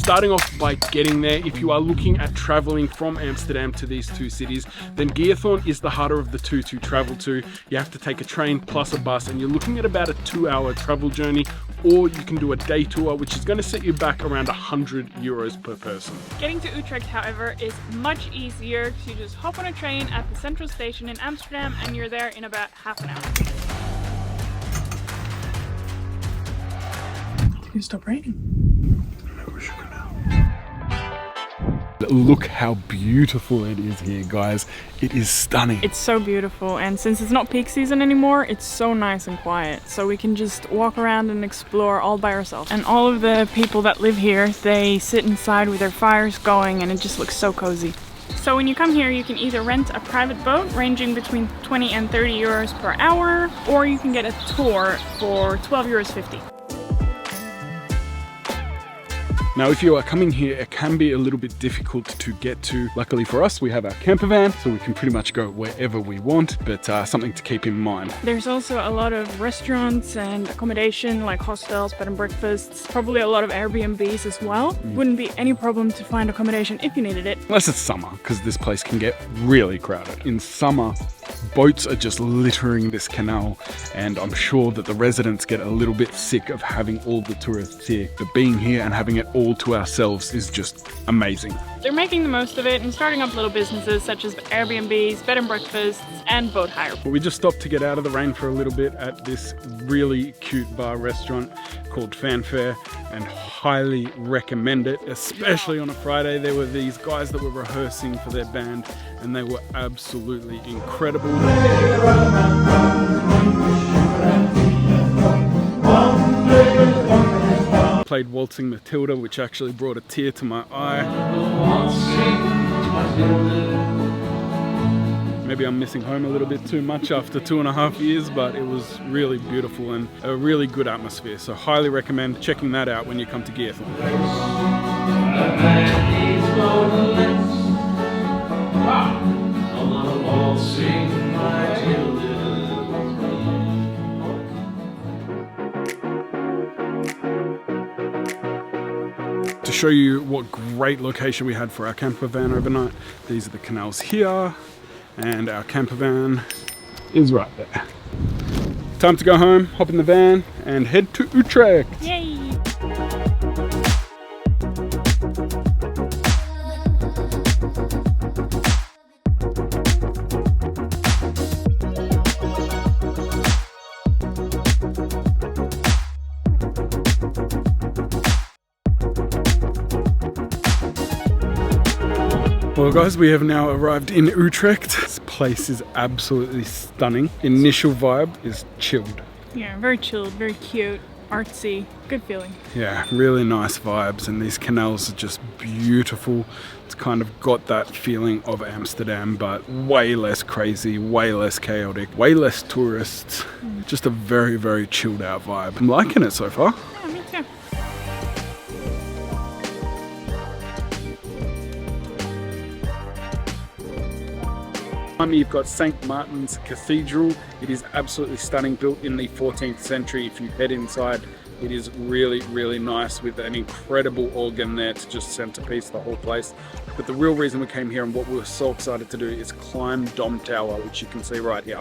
starting off by getting there, if you are looking at traveling from Amsterdam to these two cities, then Giethoorn is the harder of the two to travel to. You have to take a train plus a bus, and you're looking at about a 2-hour travel journey, or you can do a day tour, which is going to set you back around 100 euros per person. Getting to Utrecht, however, is much easier. You just hop on a train at the central station in Amsterdam and you're there in about half an hour. It's gonna stop raining. Look how beautiful it is here, guys. It is stunning. It's so beautiful, and since it's not peak season anymore, it's so nice and quiet. So we can just walk around and explore all by ourselves. And all of the people that live here, they sit inside with their fires going, and it just looks so cozy. So when you come here, you can either rent a private boat ranging between 20 and 30 euros per hour, or you can get a tour for 12.50 euros. Now, if you are coming here, it can be a little bit difficult to get to. Luckily for us, we have our camper van, so we can pretty much go wherever we want, but something to keep in mind. There's also a lot of restaurants and accommodation, like hostels, bed and breakfasts, probably a lot of Airbnbs as well. Wouldn't be any problem to find accommodation if you needed it. Unless it's summer, because this place can get really crowded. In summer, boats are just littering this canal, and I'm sure that the residents get a little bit sick of having all the tourists here. But being here and having it all to ourselves is just amazing. They're making the most of it and starting up little businesses such as Airbnbs, bed and breakfasts, and boat hire. But we just stopped to get out of the rain for a little bit at this really cute bar restaurant called Fanfare, and highly recommend it, especially on a Friday. There were these guys that were rehearsing for their band, and they were absolutely incredible. Played Waltzing Matilda, which actually brought a tear to my eye. Maybe I'm missing home a little bit too much after 2.5 years, but it was really beautiful and a really good atmosphere. So highly recommend checking that out when you come to Giethoorn. To show you what great location we had for our camper van overnight, these are the canals here, and our camper van is right there. Time to go home, hop in the van, and head to Utrecht. Yay! Well guys, we have now arrived in Utrecht. This place is absolutely stunning. Initial vibe is chilled. Yeah, very chilled, very cute, artsy, good feeling. Yeah, really nice vibes, and these canals are just beautiful. It's kind of got that feeling of Amsterdam, but way less crazy, way less chaotic, way less tourists. Just a very, very chilled out vibe. I'm liking it so far. Yeah, me too. You've got St. Martin's Cathedral. It is absolutely stunning, built in the 14th century. If you head inside, it is really, really nice, with an incredible organ there to just centerpiece the whole place. But the real reason we came here and what we were so excited to do is climb Dom Tower, which you can see right here.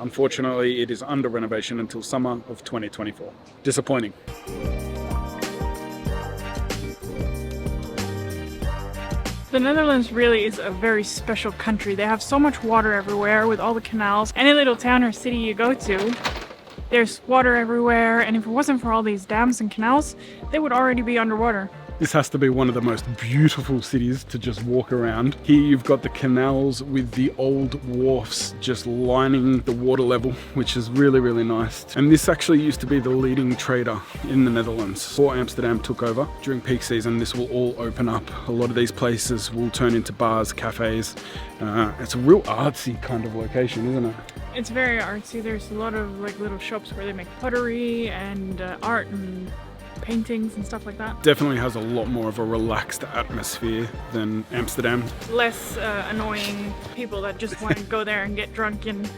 Unfortunately, it is under renovation until summer of 2024. Disappointing. The Netherlands really is a very special country. They have so much water everywhere with all the canals. Any little town or city you go to, there's water everywhere, and if it wasn't for all these dams and canals, they would already be underwater. This has to be one of the most beautiful cities to just walk around. Here you've got the canals with the old wharfs just lining the water level, which is really, really nice. And this actually used to be the leading trader in the Netherlands. Before Amsterdam took over, during peak season, this will all open up. A lot of these places will turn into bars, cafes. It's a real artsy kind of location, isn't it? It's very artsy. There's a lot of like little shops where they make pottery and art and paintings and stuff like that. Definitely has a lot more of a relaxed atmosphere than Amsterdam. Less annoying people that just want to go there and get drunk and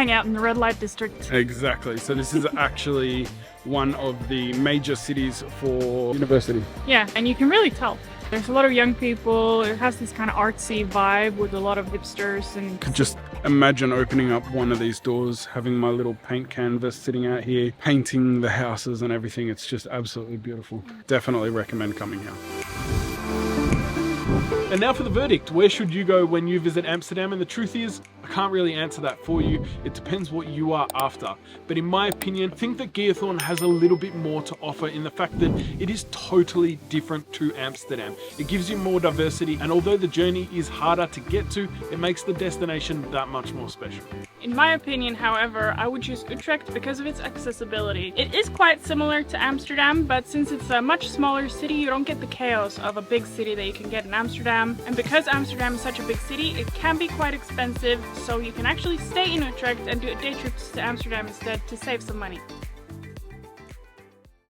hang out in the red light district. Exactly. So this is actually one of the major cities for university. Yeah, and you can really tell. There's a lot of young people. It has this kind of artsy vibe with a lot of hipsters and... Could just imagine opening up one of these doors, having my little paint canvas sitting out here, painting the houses and everything. It's just absolutely beautiful. Definitely recommend coming here. And now for the verdict. Where should you go when you visit Amsterdam? And the truth is, I can't really answer that for you. It depends what you are after. But in my opinion, I think that Giethoorn has a little bit more to offer in the fact that it is totally different to Amsterdam. It gives you more diversity, and although the journey is harder to get to, it makes the destination that much more special. In my opinion, however, I would choose Utrecht because of its accessibility. It is quite similar to Amsterdam, but since it's a much smaller city, you don't get the chaos of a big city that you can get in Amsterdam. And because Amsterdam is such a big city, it can be quite expensive, so you can actually stay in Utrecht and do day trips to Amsterdam instead to save some money.